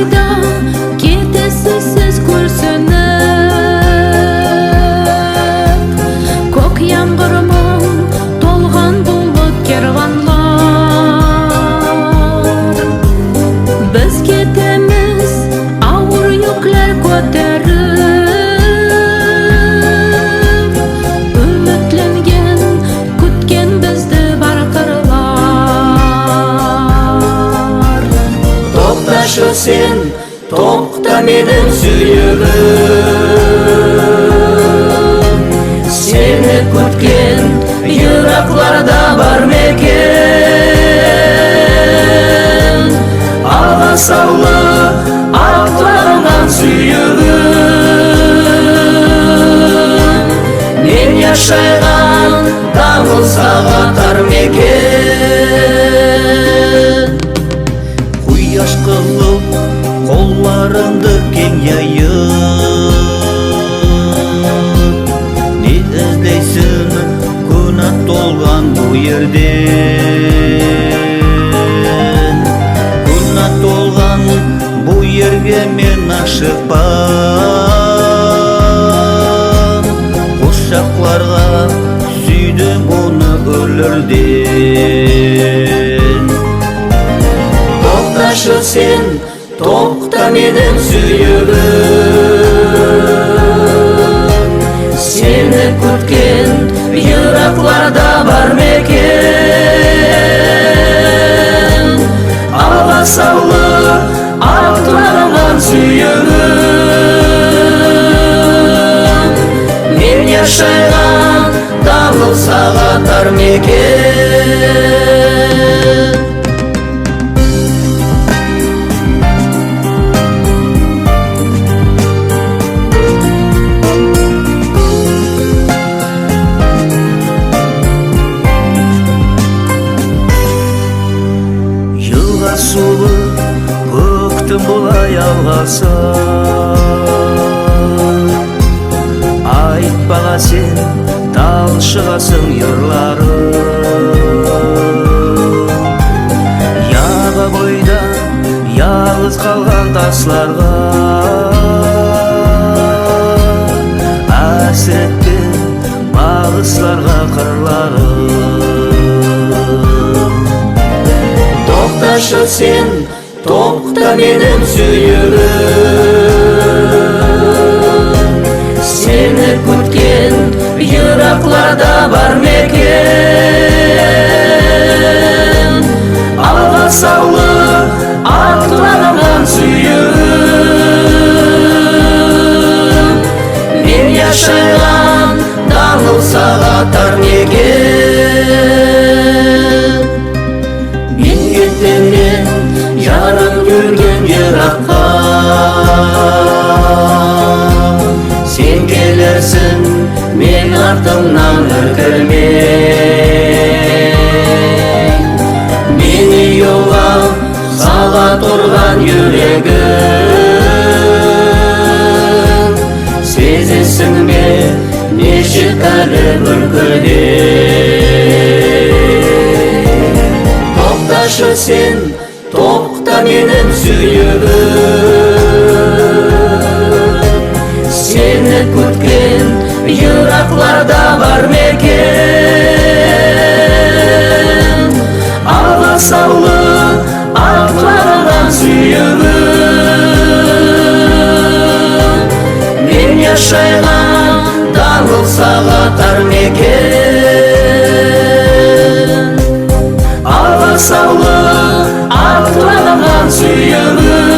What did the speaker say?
бойда кетесіз сіз күрсініп, көк ямғырмын толған бұлыт керванлар. Біз кетеміз ауыр yüklер көтеріп, үмітленген күткен бізді бар қырлар. Тоқташы сен, тоқта менің сүйегім, сені күткен жырақларда бар мекен. Алға саулы ақтарылған сүйегім, мен яшайған табылсаға тар мекен. Құяш қылып қолларыңды кең яйып, не іздейсің күнә толған бұл ерден? Күнә толған бұл ерге мен ашықпам, құшақларға сүйдім оны өлерден. Тоқташы сен, тоқта менің сүйегім, сені күткен жырақларда бар мекен. Алға саулы ақтарылған сүйегім, мен яшайған табылсаға тар мекен. Сулы көктің бұлай алғасы, айтпаға сен талшығасың йырлары. Яға бойда ялғыз қалған тасларға, әсіретпен бағысларға қырлары. Тоқташы сен, тоқта менің сүйегім, сені күткен жырақларда бар мекен. Алға саулы ақтарылған сүйегім, мен яшайған табылсаға тар мекен. Мен жарым жүрген жыраққа, сен келерсің мен артымнан іркілмей. Мені жолға сала тұрған жүрегім, сезесің бе нешік әлі бүлкілде. Тоқташы сен, тоқта менің сүйегім, сені күткен жырақларда бар мекен. Алға саулы ақтарылған сүйегім, мен яшайған табылсаға тар мекен. Алға саулы ақтарылған сүйегім,